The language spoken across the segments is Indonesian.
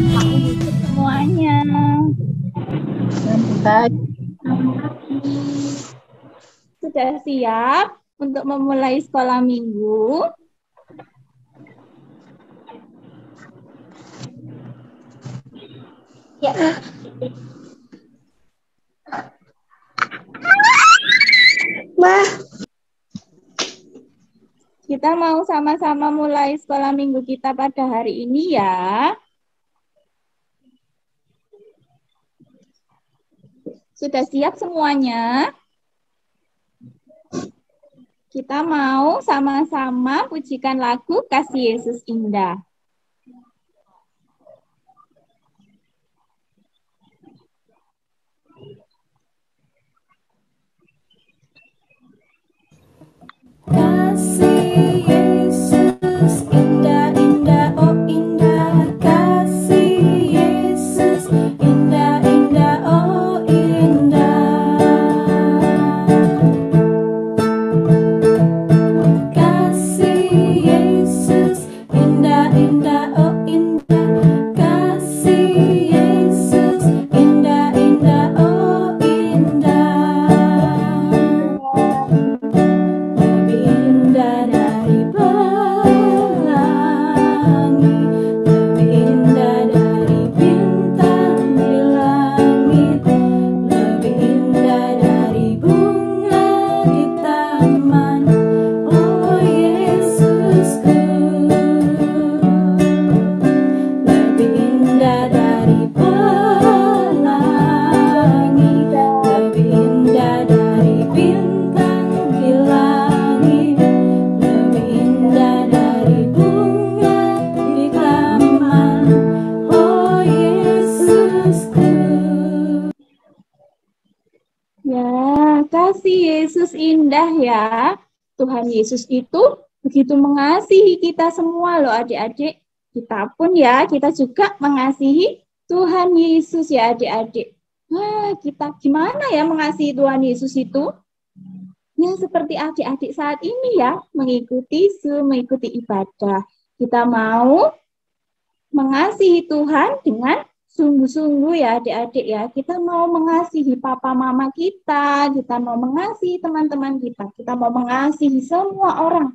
Semuanya. Sudah siap untuk memulai sekolah minggu? Ya. Ma. Kita mau sama-sama mulai sekolah minggu kita pada hari ini ya. Sudah siap semuanya? Kita mau sama-sama pujikan lagu Kasih Yesus Indah. Kasih Yesus indah, indah, oh indah. Kasih Yesus indah, indah, oh indah. Kasih Yesus indah, indah, oh indah. Kasih Yesus indah, indah, oh indah. Lebih indah dari pelangi, lebih indah dari bintang di langit, lebih indah dari bunga di taman. Oh Yesusku, lebih indah dari pelangi, lebih indah dari bintang di langit, lebih indah dari bunga di taman. Oh Yesusku. Ya, kasih Yesus indah ya. Tuhan Yesus itu begitu mengasihi kita semua loh adik-adik. Kita pun ya, kita juga mengasihi Tuhan Yesus ya adik-adik. Nah, kita gimana ya mengasihi Tuhan Yesus itu? Ya seperti adik-adik saat ini ya, mengikuti ibadah. Kita mau mengasihi Tuhan dengan sungguh-sungguh ya adik-adik ya. Kita mau mengasihi papa mama kita mau mengasihi teman-teman kita mau mengasihi semua orang.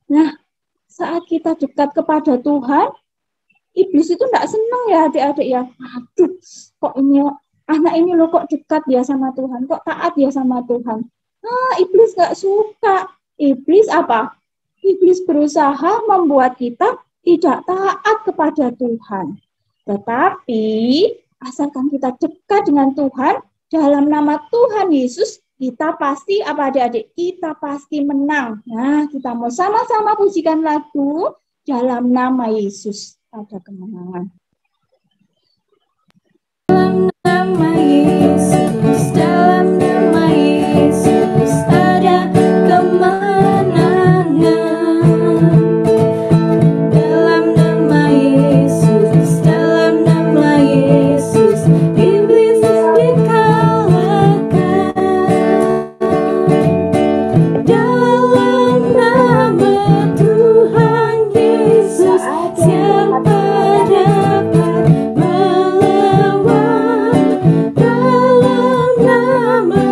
Nah, saat kita dekat kepada Tuhan, iblis itu enggak senang ya adik-adik ya. Aduh, kok ini anak ini loh kok dekat ya sama Tuhan, kok taat ya sama Tuhan. Nah, iblis enggak suka. Iblis apa? Iblis berusaha membuat kita tidak taat kepada Tuhan. Tetapi, asalkan kita dekat dengan Tuhan, dalam nama Tuhan Yesus, kita pasti, apa adik-adik? Kita pasti menang. Nah, kita mau sama-sama pujikan lagu dalam nama Yesus. Ada kemenangan. Dalam nama Yesus, dalam nama Yesus, ada kemenangan. Dalam nama Yesus, dalam nama Yesus, iblis dikalahkan. Dalam nama Tuhan Yesus, siapa dapat melawan? Dalam nama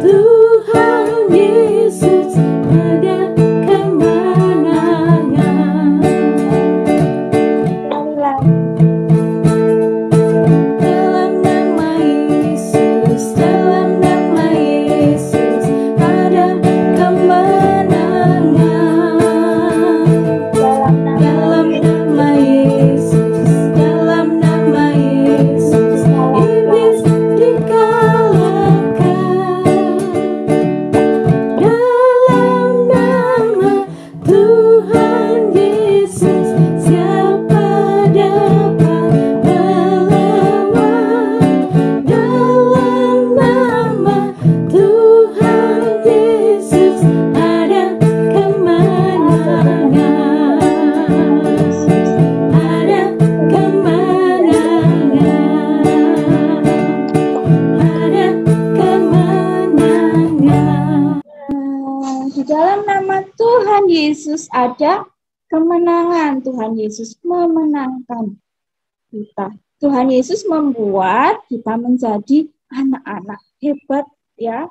Tuhan Yesus ada kemenangan. Dalam nama Yesus, dalam nama Yesus ada kemenangan. Dalam nama Yesus, dalam nama Yesus, iblis dikalahkan. Dalam nama Tuhan Yesus, siapa dapat melawan? Dalam nama Tuhan Yesus ada kemenangan. Ada kemenangan. Ada kemenangan. Di dalam nama Tuhan Yesus ada kemenangan. Tuhan Yesus memenangkan. kita. Tuhan Yesus membuat kita menjadi anak-anak hebat ya.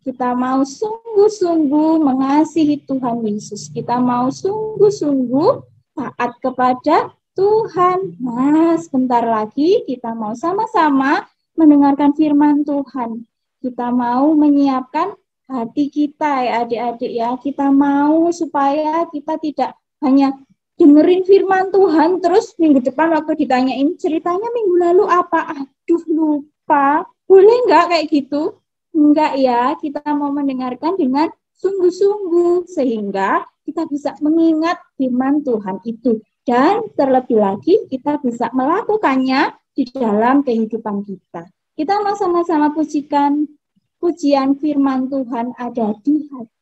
Kita mau sungguh-sungguh mengasihi Tuhan Yesus. Kita mau sungguh-sungguh taat kepada Tuhan. Nah, sebentar lagi kita mau sama-sama mendengarkan firman Tuhan. Kita mau menyiapkan hati kita ya adik-adik ya. Kita mau supaya kita tidak hanya dengerin firman Tuhan terus minggu depan waktu ditanyain ceritanya minggu lalu apa? Aduh lupa. Boleh nggak kayak gitu? Enggak ya, kita mau mendengarkan dengan sungguh-sungguh sehingga kita bisa mengingat firman Tuhan itu. Dan terlebih lagi kita bisa melakukannya di dalam kehidupan kita. Kita mau sama-sama pujikan pujian firman Tuhan ada di hati.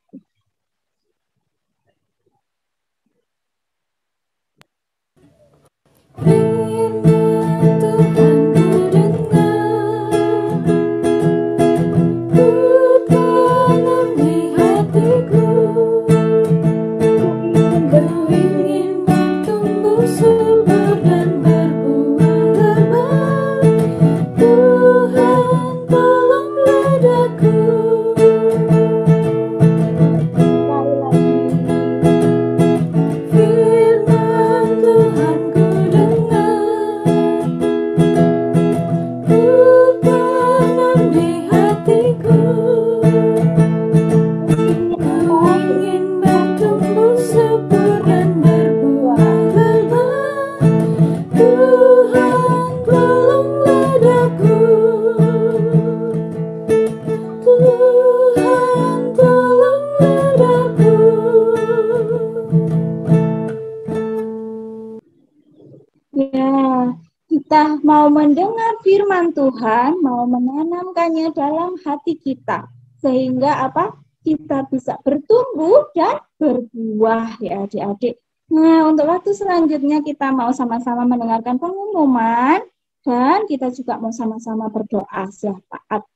Kita mau mendengar firman Tuhan, mau menanamkannya dalam hati kita. Sehingga apa? Kita bisa bertumbuh dan berbuah ya adik-adik. Nah, untuk waktu selanjutnya kita mau sama-sama mendengarkan pengumuman. Dan kita juga mau sama-sama berdoa syafaat.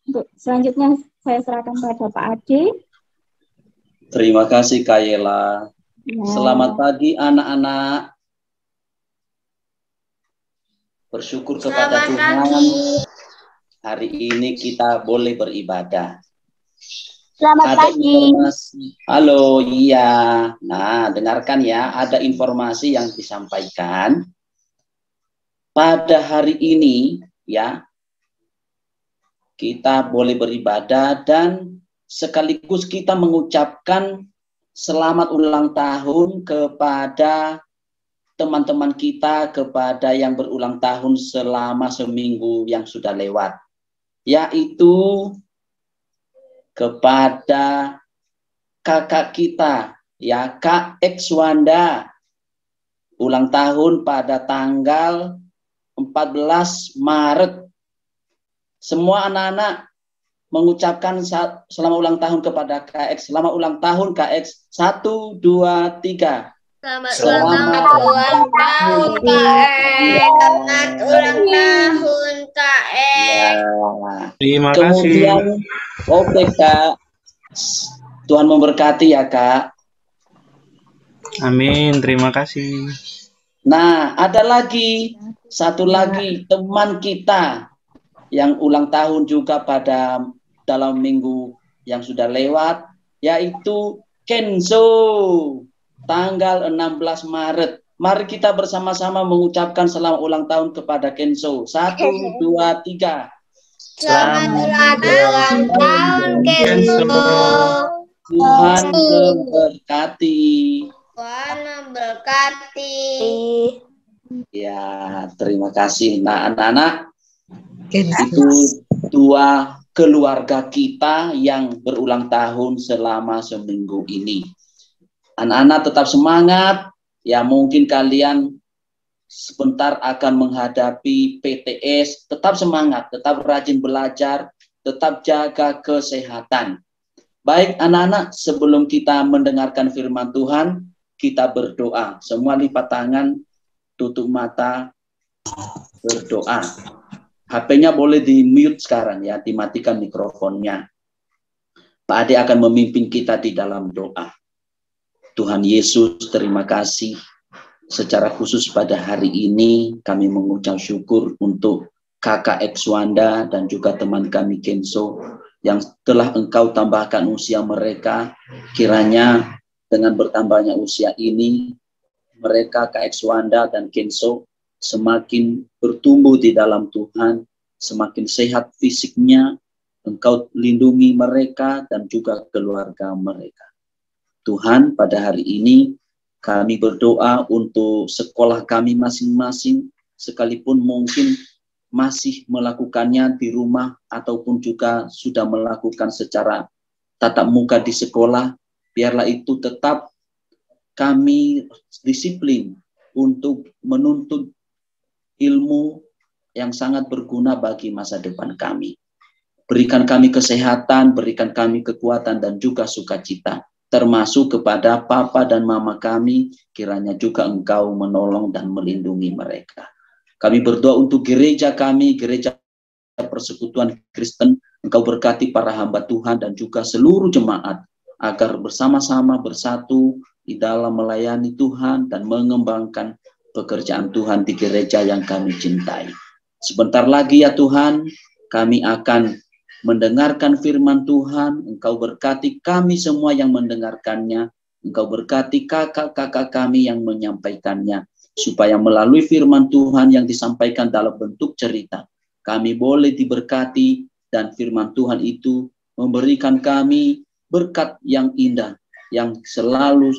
Untuk selanjutnya saya serahkan kepada Pak Ade. Terima kasih Kak Yela. Ya. Selamat pagi anak-anak. Bersyukur kepada Tuhan. Hari ini kita boleh beribadah. Selamat pagi. Halo, iya. Nah, dengarkan ya, ada informasi yang disampaikan. Pada hari ini, ya, kita boleh beribadah dan sekaligus kita mengucapkan selamat ulang tahun kepada teman-teman kita, kepada yang berulang tahun selama seminggu yang sudah lewat, yaitu kepada kakak kita, ya Kak X Wanda, ulang tahun pada tanggal 14 Maret. Semua anak-anak mengucapkan selamat ulang tahun kepada Kak X. Selamat ulang tahun Kak X. 1, 2, 3. Selamat ulang tahun Kak X. Selamat ulang tahun Kak X. Terima Kemudian, oke Kak. Tuhan memberkati ya Kak. Amin, terima kasih. Nah, ada lagi, satu lagi teman kita yang ulang tahun juga pada dalam minggu yang sudah lewat, yaitu Kenzo. Tanggal 16 Maret. Mari kita bersama-sama mengucapkan selamat ulang tahun kepada Kenzo. 1, 2, 3. Selamat ulang tahun Kenzo. Tuhan memberkati. Tuhan memberkati. Ya, terima kasih. Nah, anak-anak, itu dua keluarga kita yang berulang tahun selama seminggu ini. Anak-anak tetap semangat, ya mungkin kalian sebentar akan menghadapi PTS, tetap semangat, tetap rajin belajar, tetap jaga kesehatan. Baik anak-anak, sebelum kita mendengarkan firman Tuhan, kita berdoa. Semua lipat tangan, tutup mata, berdoa. HP-nya boleh di-mute sekarang ya, dimatikan mikrofonnya. Pak Ade akan memimpin kita di dalam doa. Tuhan Yesus, terima kasih. secara khusus pada hari ini kami mengucap syukur untuk Kakak Ekswanda dan juga teman kami Kenso yang telah Engkau tambahkan usia mereka. Kiranya dengan bertambahnya usia ini, mereka Kak Ekswanda dan Kenso semakin bertumbuh di dalam Tuhan, semakin sehat fisiknya. Engkau lindungi mereka dan juga keluarga mereka. Tuhan, pada hari ini kami berdoa untuk sekolah kami masing-masing, sekalipun mungkin masih melakukannya di rumah ataupun juga sudah melakukan secara tatap muka di sekolah, biarlah itu tetap kami disiplin untuk menuntut ilmu yang sangat berguna bagi masa depan kami. Berikan kami kesehatan, berikan kami kekuatan dan juga sukacita, termasuk kepada papa dan mama kami, kiranya juga Engkau menolong dan melindungi mereka. Kami berdoa untuk gereja kami, gereja Persekutuan Kristen, Engkau berkati para hamba Tuhan dan juga seluruh jemaat, agar bersama-sama bersatu di dalam melayani Tuhan dan mengembangkan pekerjaan Tuhan di gereja yang kami cintai. Sebentar lagi ya Tuhan, kami akan mendengarkan firman Tuhan. Engkau berkati kami semua yang mendengarkannya. Engkau berkati kakak-kakak kami yang menyampaikannya, supaya melalui firman Tuhan yang disampaikan dalam bentuk cerita, kami boleh diberkati dan firman Tuhan itu memberikan kami berkat yang indah, yang selalu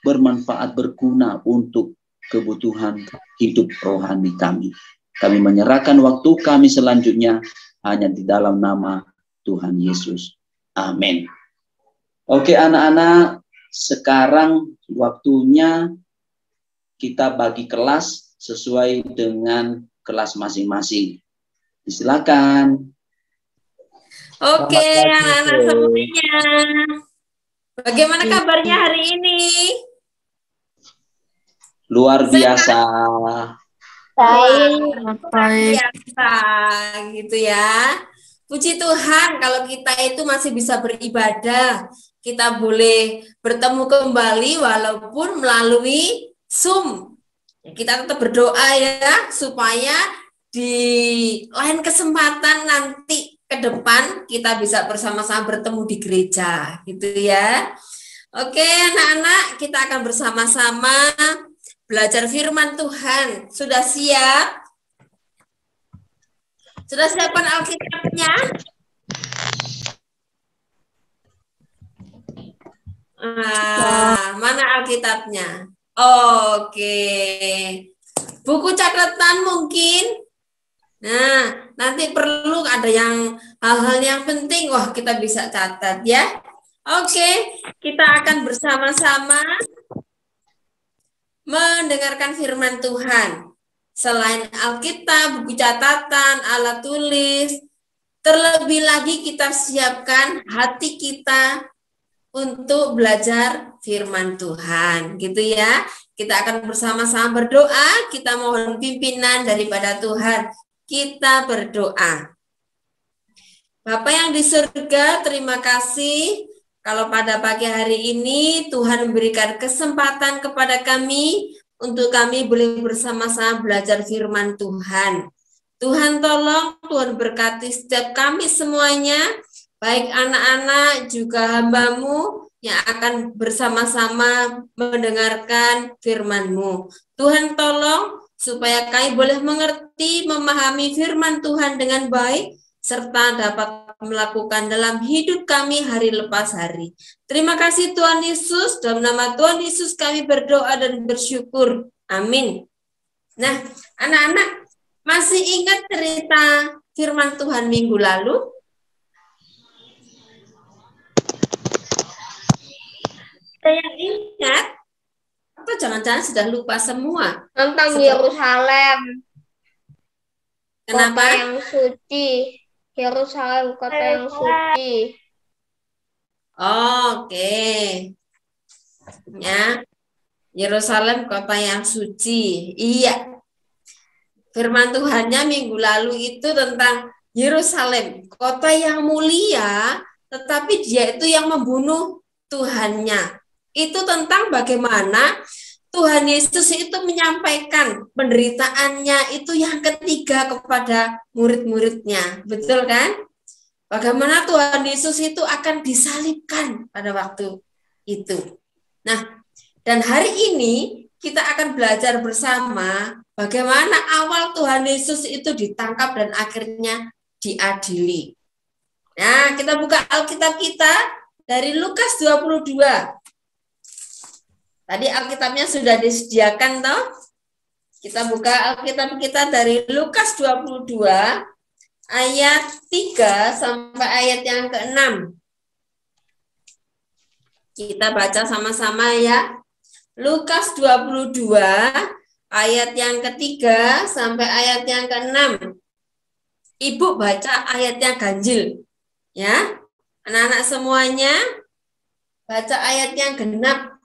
bermanfaat, berguna untuk kebutuhan hidup rohani kami. Kami menyerahkan waktu kami selanjutnya hanya di dalam nama Tuhan Yesus. Amin. Oke anak-anak, sekarang waktunya kita bagi kelas sesuai dengan kelas masing-masing. Silakan. Oke, anak-anak semuanya. Bagaimana kabarnya hari ini? Luar biasa. Biasa gitu ya. Puji Tuhan kalau kita itu masih bisa beribadah. Kita boleh bertemu kembali walaupun melalui Zoom. Kita tetap berdoa ya supaya di lain kesempatan nanti ke depan kita bisa bersama-sama bertemu di gereja gitu ya. Oke anak-anak, kita akan bersama-sama belajar firman Tuhan. Sudah siap? Sudah siapkan Alkitabnya? Mana Alkitabnya? Oke. Buku catatan mungkin? Nah, nanti perlu ada yang hal-hal yang penting. Wah, kita bisa catat ya. Oke, kita akan bersama-sama mendengarkan firman Tuhan. Selain Alkitab, buku catatan, alat tulis, terlebih lagi kita siapkan hati kita untuk belajar firman Tuhan, gitu ya. Kita akan bersama-sama berdoa, kita mohon pimpinan daripada Tuhan. Kita berdoa. Bapa yang di surga, terima kasih kalau pada pagi hari ini Tuhan memberikan kesempatan kepada kami untuk kami boleh bersama-sama belajar firman Tuhan. Tuhan tolong, Tuhan berkati setiap kami semuanya, baik anak-anak juga hamba-Mu yang akan bersama-sama mendengarkan firman-Mu. Tuhan tolong supaya kami boleh mengerti, memahami firman Tuhan dengan baik, serta dapat melakukan dalam hidup kami hari lepas hari. Terima kasih Tuhan Yesus, dalam nama Tuhan Yesus kami berdoa dan bersyukur. Amin. Nah, anak-anak masih ingat cerita firman Tuhan minggu lalu? Saya ingat, atau jangan-jangan sudah lupa semua? Tentang Yerusalem. Kenapa? Kota yang suci. Yerusalem, kota yang suci. Oke. Ya. Yerusalem, kota yang suci. Iya. Firman Tuhannya minggu lalu itu tentang Yerusalem, kota yang mulia, tetapi dia itu yang membunuh Tuhannya. Itu tentang bagaimana Tuhan Yesus itu menyampaikan penderitaannya itu yang ketiga kepada murid-muridnya. Betul kan? Bagaimana Tuhan Yesus itu akan disalibkan pada waktu itu. Nah, dan hari ini kita akan belajar bersama bagaimana awal Tuhan Yesus itu ditangkap dan akhirnya diadili. Nah, kita buka Alkitab kita dari Lukas 22. Tadi Alkitabnya sudah disediakan toh? Kita buka Alkitab kita dari Lukas 22 ayat 3 sampai ayat yang ke-6. Kita baca sama-sama ya. Lukas 22 ayat yang ketiga sampai ayat yang ke-6. Ibu baca ayatnya ganjil. Ya. Anak-anak semuanya baca ayat yang genap.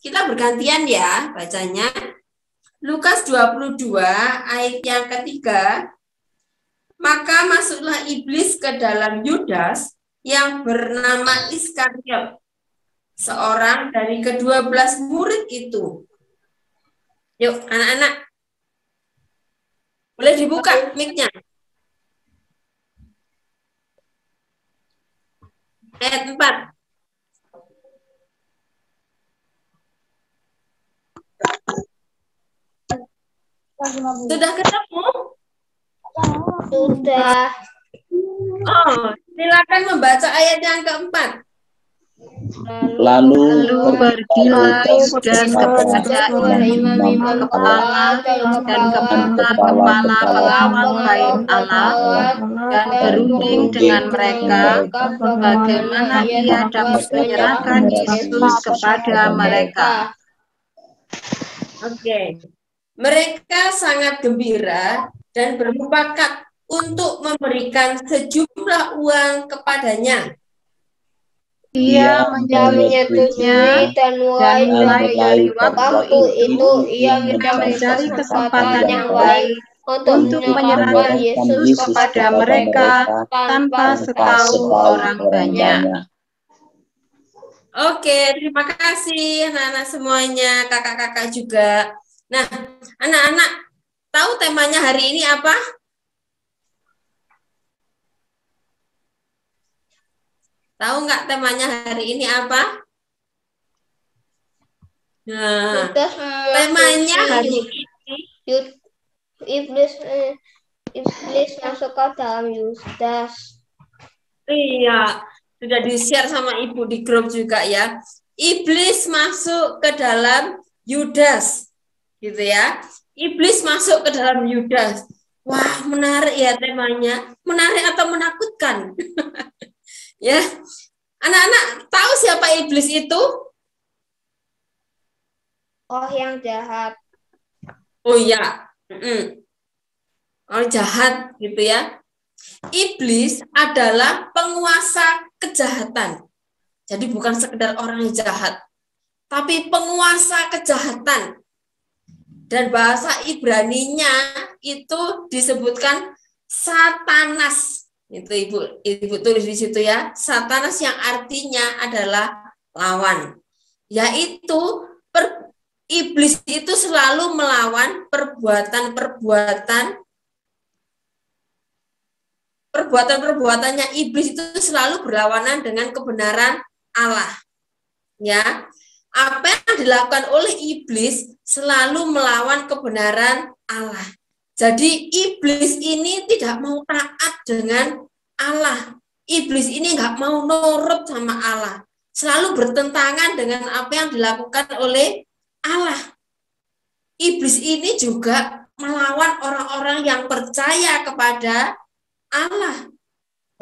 Kita bergantian ya bacanya. Lukas 22 ayat yang ketiga. Maka masuklah iblis ke dalam Yudas yang bernama Iskariot, seorang dari ke-12 murid itu. Yuk anak-anak, boleh dibuka mic-nya. Ayat 4. Sudah ketemu? Sudah. Oh, silakan membaca ayat yang keempat. Lalu pergilah Yudas kepada imam-imam kepala dan kepala pengawal bait Allah dan berunding dengan mereka bagaimana ia dapat menyerahkan Yesus kepada mereka. Oke. Mereka sangat gembira dan bersepakat untuk memberikan sejumlah uang kepadanya. Ia menyetujui dan mulai dari waktu itu ia mencari kesempatan yang baik untuk menyerahkan Yesus kepada mereka tanpa setahu orang banyak. Oke, terima kasih anak-anak semuanya, kakak-kakak juga. Nah, anak-anak tahu temanya hari ini apa? Tahu nggak temanya hari ini apa? Nah, temanya hari ini Iblis masuk ke dalam Yudas. iya, sudah di-share sama Ibu di grup juga ya. Iblis masuk ke dalam Yudas. Gitu ya. Iblis masuk ke dalam Yudas. Wah, menarik ya temanya. Menarik atau menakutkan? Ya. Anak-anak tahu siapa iblis itu? Oh, yang jahat. Oh iya. Orang jahat gitu ya. Iblis adalah penguasa kejahatan. Jadi bukan sekedar orang yang jahat, tapi penguasa kejahatan. Dan bahasa Ibraninya itu disebutkan Satanas. Itu Ibu tulis di situ ya. Satanas yang artinya adalah lawan. Yaitu iblis itu selalu melawan perbuatannya iblis itu selalu berlawanan dengan kebenaran Allah. Ya. Apa yang dilakukan oleh iblis selalu melawan kebenaran Allah. Jadi iblis ini tidak mau taat dengan Allah. Iblis ini nggak mau nurut sama Allah. Selalu bertentangan dengan apa yang dilakukan oleh Allah. Iblis ini juga melawan orang-orang yang percaya kepada Allah.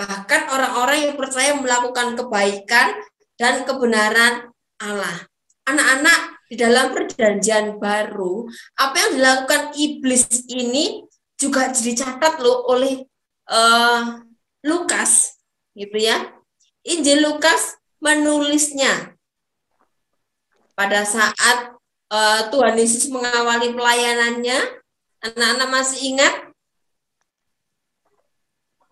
Bahkan orang-orang yang percaya melakukan kebaikan dan kebenaran Allah. Anak-anak, di dalam perjanjian baru, apa yang dilakukan iblis ini juga dicatat loh oleh Lukas, gitu ya. Injil Lukas menulisnya pada saat Tuhan Yesus mengawali pelayanannya. Anak-anak masih ingat?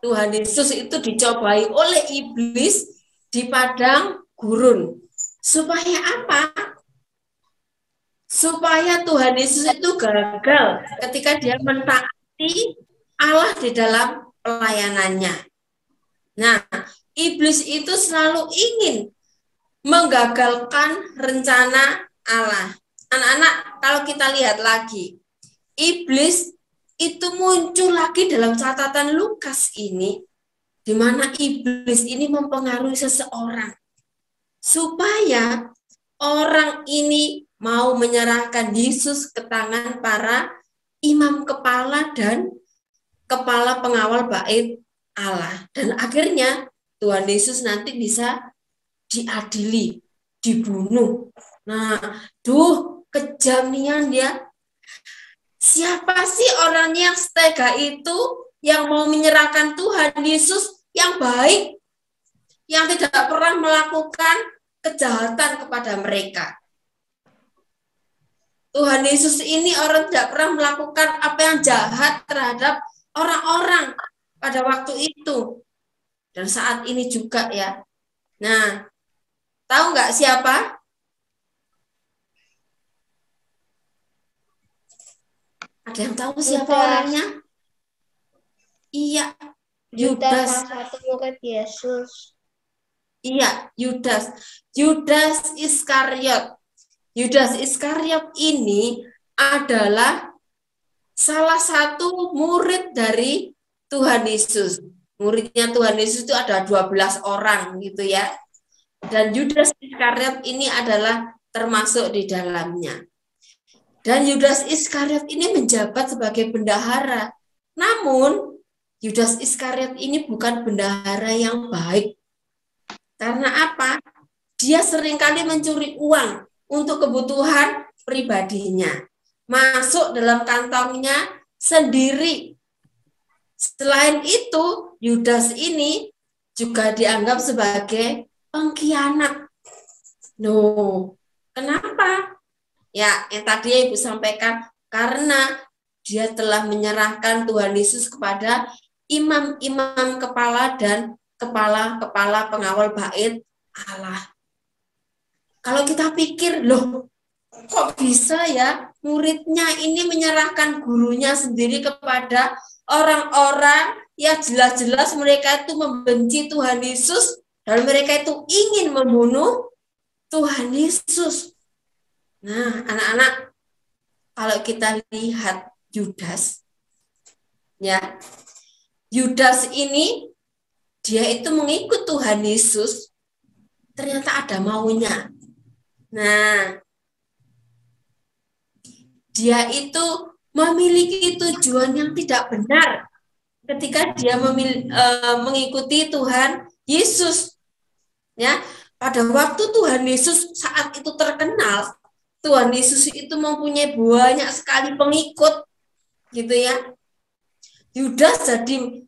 Tuhan Yesus itu dicobai oleh iblis di padang gurun. Supaya apa? supaya Tuhan Yesus itu gagal ketika dia mentaati Allah di dalam pelayanannya. Nah, iblis itu selalu ingin menggagalkan rencana Allah. Anak-anak, kalau kita lihat lagi, iblis itu muncul lagi dalam catatan Lukas ini, di mana iblis ini mempengaruhi seseorang supaya orang ini mau menyerahkan Yesus ke tangan para imam kepala dan kepala pengawal bait Allah. Dan akhirnya Tuhan Yesus nanti bisa diadili, dibunuh. Nah, kejam nian dia. Siapa sih orangnya yang setega itu, yang mau menyerahkan Tuhan Yesus yang baik, yang tidak pernah melakukan kejahatan kepada mereka. Tuhan Yesus ini orang tidak pernah melakukan apa yang jahat terhadap orang-orang pada waktu itu. Dan saat ini juga ya. Nah, tahu nggak siapa? Ada yang tahu siapa orangnya? Iya, Yudas. Satu murid Yesus. Iya, Yudas. Yudas Iskariot. Yudas Iskariot ini adalah salah satu murid dari Tuhan Yesus. Muridnya Tuhan Yesus itu ada 12 orang gitu ya. Dan Yudas Iskariot ini adalah termasuk di dalamnya. Dan Yudas Iskariot ini menjabat sebagai bendahara. Namun, Yudas Iskariot ini bukan bendahara yang baik. Karena apa? Dia seringkali mencuri uang untuk kebutuhan pribadinya. Masuk dalam kantongnya sendiri. Selain itu, Yudas ini juga dianggap sebagai pengkhianat. Kenapa? Ya, yang tadi Ibu sampaikan, karena dia telah menyerahkan Tuhan Yesus kepada imam-imam kepala dan kepala-kepala pengawal bait Allah. Kalau kita pikir, kok bisa ya muridnya ini menyerahkan gurunya sendiri kepada orang-orang yang jelas-jelas mereka itu membenci Tuhan Yesus dan mereka itu ingin membunuh Tuhan Yesus. Nah, anak-anak, kalau kita lihat Yudas, ya, Yudas ini dia itu mengikut Tuhan Yesus, ternyata ada maunya. Nah, dia itu memiliki tujuan yang tidak benar ketika dia mengikuti Tuhan Yesus. Ya, pada waktu Tuhan Yesus saat itu terkenal, Tuhan Yesus itu mempunyai banyak sekali pengikut, gitu ya. Yudas jadi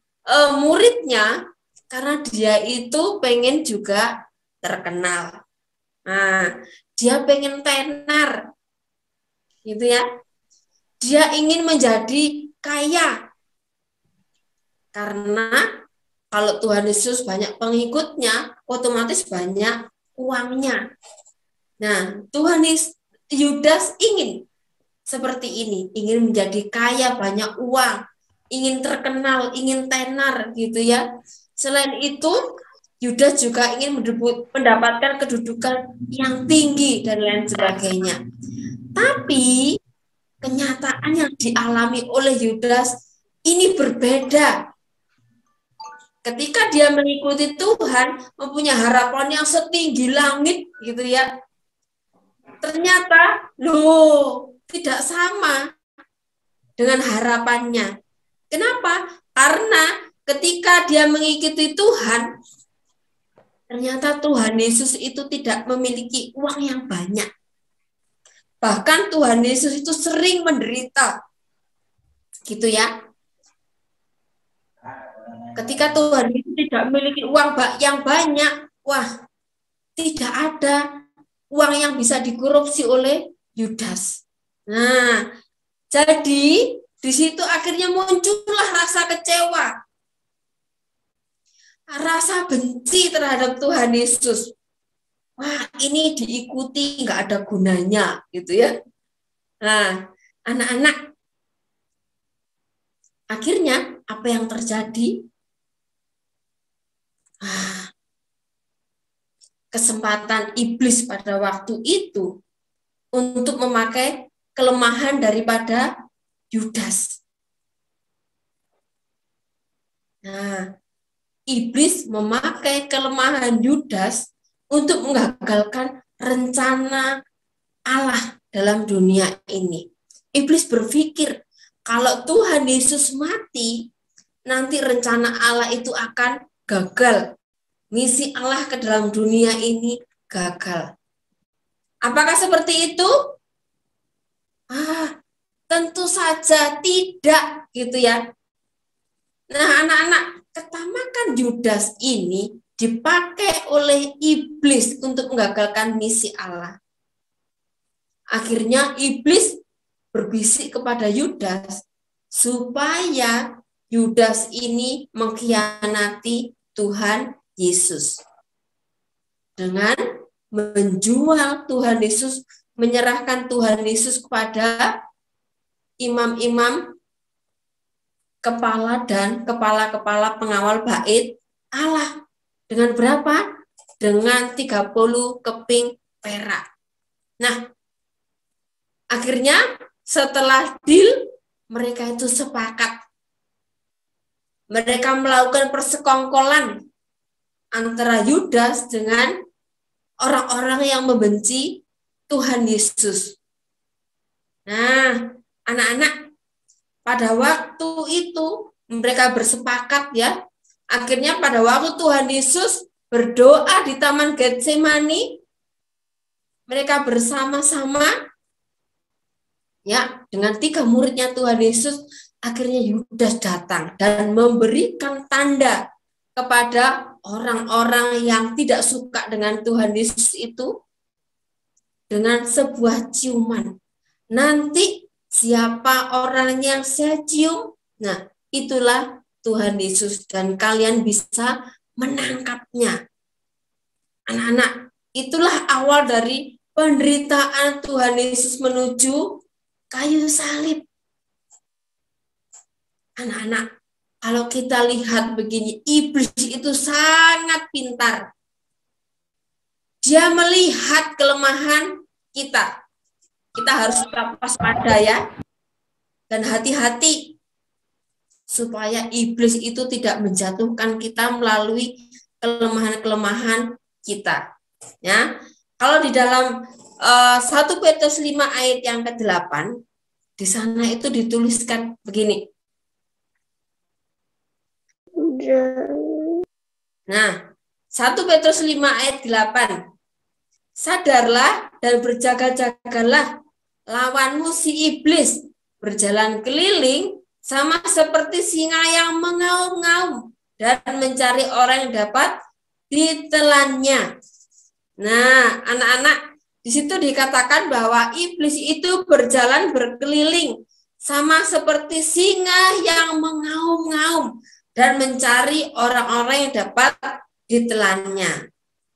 muridnya karena dia itu pengen juga terkenal. Nah, dia pengen tenar, gitu ya. Dia ingin menjadi kaya. Karena kalau Tuhan Yesus banyak pengikutnya, otomatis banyak uangnya. Nah, Yudas ingin seperti ini, ingin menjadi kaya, banyak uang, ingin terkenal, ingin tenar, gitu ya. Selain itu, Yudas juga ingin mendapatkan kedudukan yang tinggi dan lain sebagainya. Tapi kenyataan yang dialami oleh Yudas ini berbeda. Ketika dia mengikuti Tuhan, mempunyai harapan yang setinggi langit, gitu ya. Ternyata, tidak sama dengan harapannya. Kenapa? Karena ketika dia mengikuti Tuhan, ternyata Tuhan Yesus itu tidak memiliki uang yang banyak. Bahkan Tuhan Yesus itu sering menderita. Gitu ya. Ketika Tuhan Yesus tidak memiliki uang yang banyak, tidak ada uang yang bisa dikorupsi oleh Yudas. Nah, jadi di situ akhirnya muncullah rasa kecewa, rasa benci terhadap Tuhan Yesus. Ini diikuti nggak ada gunanya, gitu ya. Nah, anak-anak, akhirnya apa yang terjadi? Kesempatan iblis pada waktu itu untuk memakai kelemahan daripada Yudas. Nah, iblis memakai kelemahan Yudas untuk menggagalkan rencana Allah dalam dunia ini. Iblis berpikir kalau Tuhan Yesus mati, nanti rencana Allah itu akan gagal. Misi Allah ke dalam dunia ini gagal. Apakah seperti itu? Tentu saja tidak, gitu ya. Nah, anak-anak, ketamakan Yudas ini dipakai oleh iblis untuk menggagalkan misi Allah. Akhirnya iblis berbisik kepada Yudas supaya Yudas ini mengkhianati Tuhan Yesus. Dengan menjual Tuhan Yesus, menyerahkan Tuhan Yesus kepada imam-imam, kepala dan kepala-kepala pengawal bait Allah. Dengan berapa? Dengan 30 keping perak. Nah, akhirnya setelah deal, mereka itu sepakat. Mereka melakukan persekongkolan antara Yudas dengan orang-orang yang membenci Tuhan Yesus. Nah, anak-anak, pada waktu itu mereka bersepakat ya. Akhirnya pada waktu Tuhan Yesus berdoa di Taman Getsemani, mereka bersama-sama ya dengan 3 muridnya Tuhan Yesus. Akhirnya Yudas datang dan memberikan tanda kepada orang-orang yang tidak suka dengan Tuhan Yesus itu dengan sebuah ciuman. Nanti siapa orang yang saya cium, nah itulah Tuhan Yesus dan kalian bisa menangkapnya. Anak-anak, itulah awal dari penderitaan Tuhan Yesus menuju kayu salib. Anak-anak, kalau kita lihat begini, iblis itu sangat pintar. Dia melihat kelemahan kita. Kita harus tetap waspada ya. Dan hati-hati supaya iblis itu tidak menjatuhkan kita melalui kelemahan-kelemahan kita. Ya. Kalau di dalam 1 Petrus 5 ayat yang ke-8, di sana itu dituliskan begini. Nah, 1 Petrus 5 ayat 8. Sadarlah dan berjaga-jagalah, lawanmu si iblis berjalan keliling sama seperti singa yang mengaum-ngaum dan mencari orang yang dapat ditelannya. Nah, anak-anak, di situ dikatakan bahwa iblis itu berjalan berkeliling sama seperti singa yang mengaum-ngaum dan mencari orang-orang yang dapat ditelannya.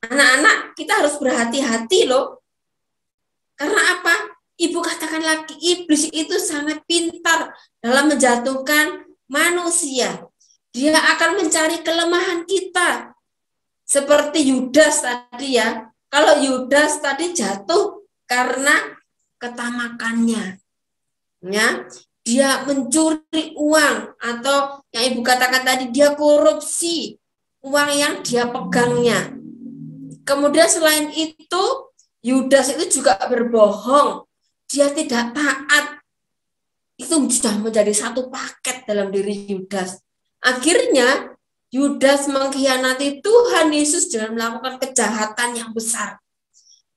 Anak-anak, kita harus berhati-hati loh. Karena apa? Ibu katakan lagi, iblis itu sangat pintar dalam menjatuhkan manusia. Dia akan mencari kelemahan kita. Seperti Yudas tadi ya. Kalau Yudas tadi jatuh karena ketamakannya. Ya, dia mencuri uang atau yang ibu katakan tadi dia korupsi uang yang dia pegangnya. Kemudian selain itu, Yudas itu juga berbohong. Dia tidak taat. Itu sudah menjadi satu paket dalam diri Yudas. Akhirnya, Yudas mengkhianati Tuhan Yesus dengan melakukan kejahatan yang besar.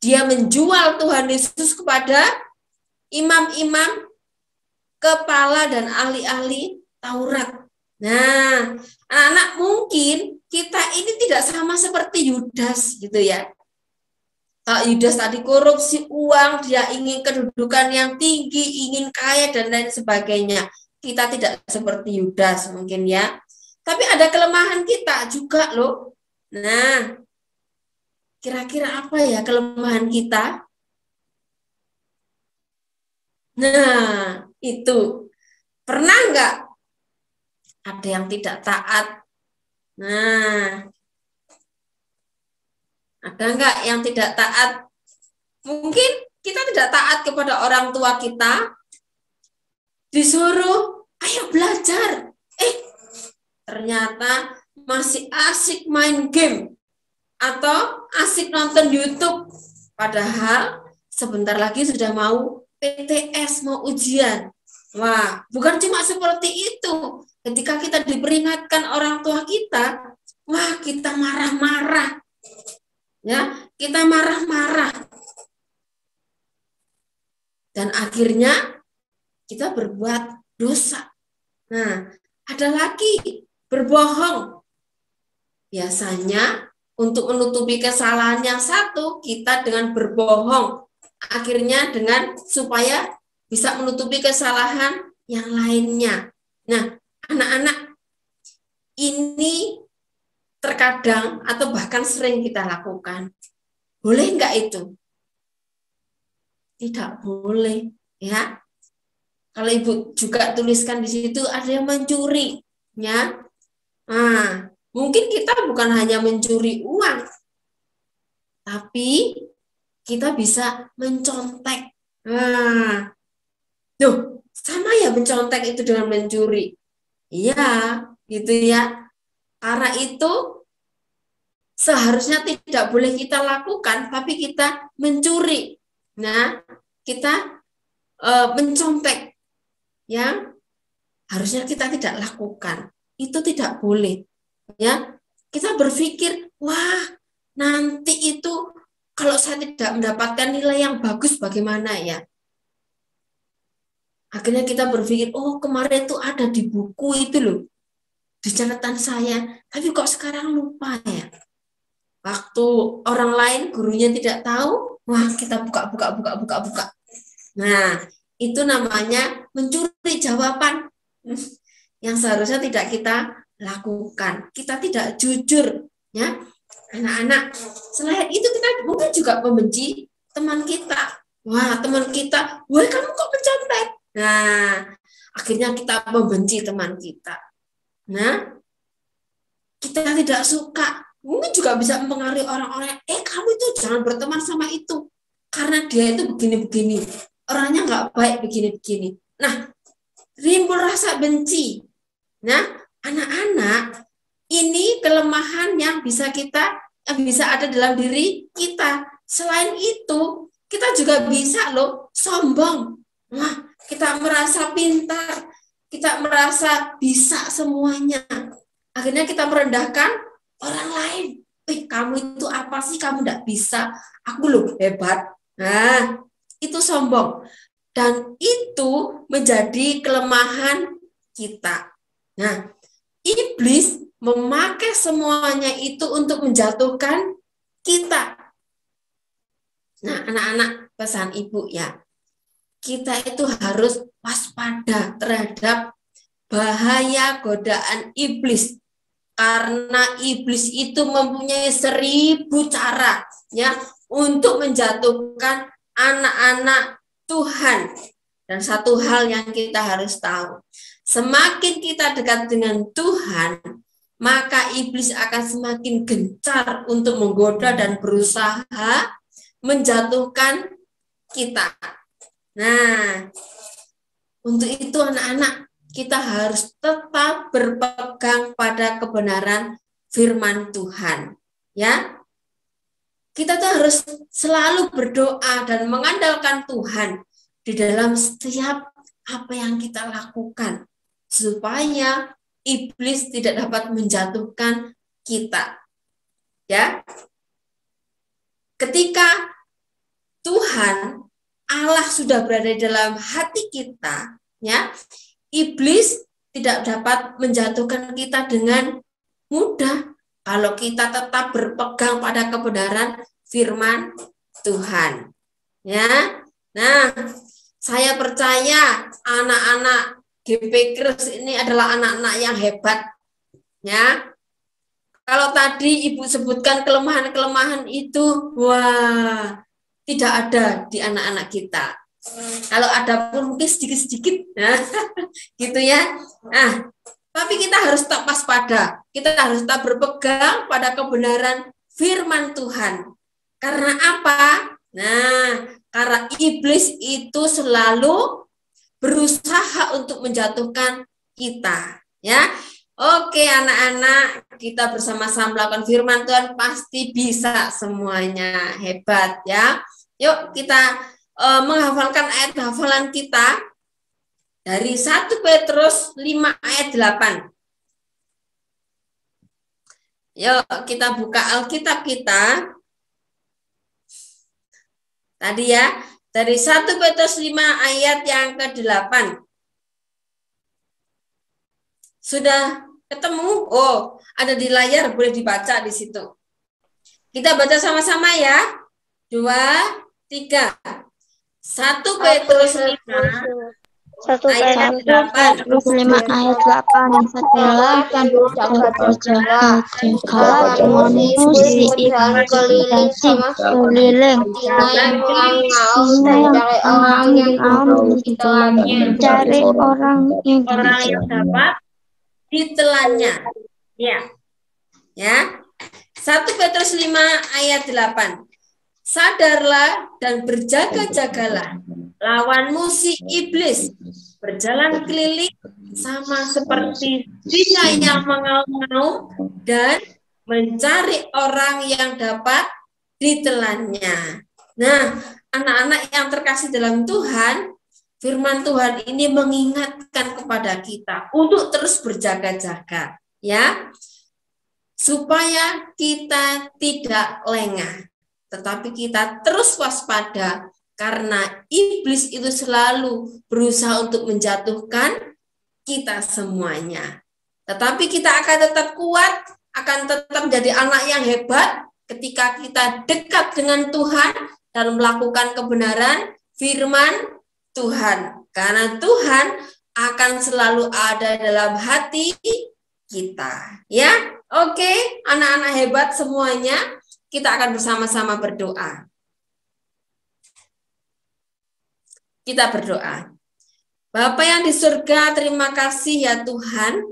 Dia menjual Tuhan Yesus kepada imam-imam, kepala dan ahli-ahli Taurat. Nah, anak-anak, mungkin kita ini tidak sama seperti Yudas gitu ya. Kalau Yudas tadi korupsi uang, dia ingin kedudukan yang tinggi, ingin kaya dan lain sebagainya. Kita tidak seperti Yudas mungkin ya. Tapi ada kelemahan kita juga loh. Nah, kira-kira apa ya kelemahan kita? Nah, itu. Pernah nggak ada yang tidak taat? Nah, ada nggak yang tidak taat? Mungkin kita tidak taat kepada orang tua kita, disuruh, ayo belajar. Ternyata masih asik main game atau asik nonton YouTube. Padahal sebentar lagi sudah mau PTS, mau ujian. Wah, bukan cuma seperti itu. Ketika kita diperingatkan orang tua kita, wah kita marah-marah. Ya, kita marah-marah. Dan akhirnya kita berbuat dosa. Nah, ada lagi berbohong. Biasanya untuk menutupi kesalahan yang satu, kita dengan berbohong. Akhirnya dengan supaya bisa menutupi kesalahan yang lainnya. Nah, anak-anak, ini terkadang atau bahkan sering kita lakukan. Boleh enggak itu? Tidak boleh, ya. Kalau Ibu juga tuliskan di situ ada yang mencuri, ya. Nah, mungkin kita bukan hanya mencuri uang, tapi kita bisa mencontek. Nah, tuh, sama ya mencontek itu dengan mencuri. Iya, gitu ya. Karena itu seharusnya tidak boleh kita lakukan, tapi kita mencuri. Nah, kita mencontek yang harusnya kita tidak lakukan. Itu tidak boleh. Ya, kita berpikir, wah, nanti itu kalau saya tidak mendapatkan nilai yang bagus bagaimana ya? Akhirnya kita berpikir, oh kemarin itu ada di buku itu loh, di catatan saya, tapi kok sekarang lupa ya? Waktu orang lain gurunya tidak tahu, wah kita buka. Nah, itu namanya mencuri jawaban yang seharusnya tidak kita lakukan. Kita tidak jujur, ya. Anak-anak, selain itu kita mungkin juga membenci teman kita. Wah, teman kita, wah kamu kok mencontek? Nah, akhirnya kita membenci teman kita. Nah, kita tidak suka. Mungkin juga bisa mempengaruhi orang-orang, kamu itu jangan berteman sama itu. Karena dia itu begini-begini. Orangnya nggak baik begini-begini. Nah, timbul rasa benci. Nah, anak-anak, ini kelemahan yang bisa ada dalam diri kita. Selain itu, kita juga bisa loh sombong. Wah, kita merasa pintar, kita merasa bisa semuanya. Akhirnya kita merendahkan orang lain. Kamu itu apa sih? Kamu tidak bisa. Aku loh hebat. Nah, itu sombong. Dan itu menjadi kelemahan kita. Nah, iblis memakai semuanya itu untuk menjatuhkan kita. Nah, anak-anak, pesan ibu ya. Kita itu harus waspada terhadap bahaya godaan iblis. Karena iblis itu mempunyai 1000 cara ya untuk menjatuhkan anak-anak Tuhan. Dan satu hal yang kita harus tahu, semakin kita dekat dengan Tuhan, maka iblis akan semakin gencar untuk menggoda dan berusaha menjatuhkan kita. Nah, untuk itu anak-anak, kita harus tetap berpegang pada kebenaran firman Tuhan. Ya, kita tuh harus selalu berdoa dan mengandalkan Tuhan di dalam setiap apa yang kita lakukan, supaya iblis tidak dapat menjatuhkan kita. Ya, ketika Tuhan Allah sudah berada dalam hati kita, ya. Iblis tidak dapat menjatuhkan kita dengan mudah kalau kita tetap berpegang pada kebenaran firman Tuhan. Ya. Nah, saya percaya anak-anak GPKRS ini adalah anak-anak yang hebat. Ya. Kalau tadi Ibu sebutkan kelemahan-kelemahan itu, wah, tidak ada di anak-anak kita. Kalau ada pun mungkin sedikit-sedikit, nah, gitu ya. Nah, tapi kita harus tetap waspada. Kita harus tetap berpegang pada kebenaran firman Tuhan. Karena apa? Nah, karena iblis itu selalu berusaha untuk menjatuhkan kita, ya. Oke, anak-anak, kita bersama-sama melakukan firman Tuhan pasti bisa semuanya. Hebat, ya. Yuk kita menghafalkan ayat hafalan kita dari 1 Petrus 5 ayat 8. Yuk kita buka Alkitab kita. Tadi ya, dari 1 Petrus 5 ayat yang ke-8. Sudah ketemu? Oh, ada di layar, boleh dibaca di situ. Kita baca sama-sama ya. 2, 3. 1 Petrus 5 ayat 8. 5 ayat 8. Adalah dan berjaga-jaga dengan musik keliling mencari orang yang dapat ditelannya. Ya. Ya. 1 Petrus 5 ayat 8. Sadarlah dan berjaga-jagalah lawanmu si iblis berjalan keliling sama seperti singa yang mengaum-ngaum dan mencari orang yang dapat ditelannya. Nah, anak-anak yang terkasih dalam Tuhan, firman Tuhan ini mengingatkan kepada kita untuk terus berjaga-jaga, ya, supaya kita tidak lengah. Tetapi kita terus waspada karena iblis itu selalu berusaha untuk menjatuhkan kita semuanya. Tetapi kita akan tetap kuat, akan tetap menjadi anak yang hebat ketika kita dekat dengan Tuhan dan melakukan kebenaran firman Tuhan. Karena Tuhan akan selalu ada dalam hati kita. Ya, oke, anak-anak hebat semuanya. Kita akan bersama-sama berdoa. Kita berdoa. Bapa yang di surga, terima kasih ya Tuhan.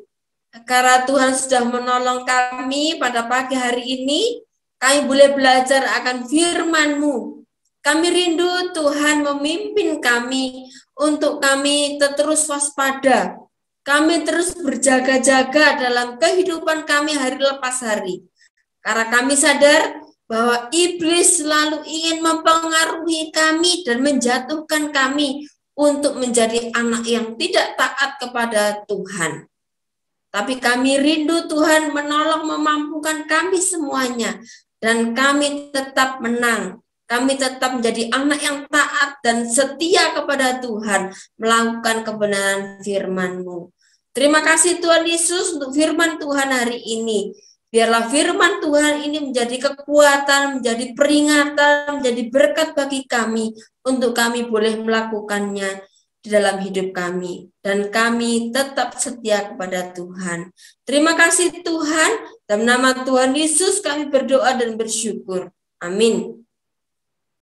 Karena Tuhan sudah menolong kami pada pagi hari ini. Kami boleh belajar akan firman-Mu. Kami rindu Tuhan memimpin kami untuk kami terus waspada. Kami terus berjaga-jaga dalam kehidupan kami hari lepas hari. Karena kami sadar bahwa iblis selalu ingin mempengaruhi kami dan menjatuhkan kami untuk menjadi anak yang tidak taat kepada Tuhan. Tapi kami rindu Tuhan menolong memampukan kami semuanya dan kami tetap menang. Kami tetap menjadi anak yang taat dan setia kepada Tuhan, melakukan kebenaran firman-Mu. Terima kasih Tuhan Yesus untuk firman Tuhan hari ini. Biarlah firman Tuhan ini menjadi kekuatan, menjadi peringatan, menjadi berkat bagi kami untuk kami boleh melakukannya di dalam hidup kami. Dan kami tetap setia kepada Tuhan. Terima kasih Tuhan. Dalam nama Tuhan Yesus kami berdoa dan bersyukur. Amin.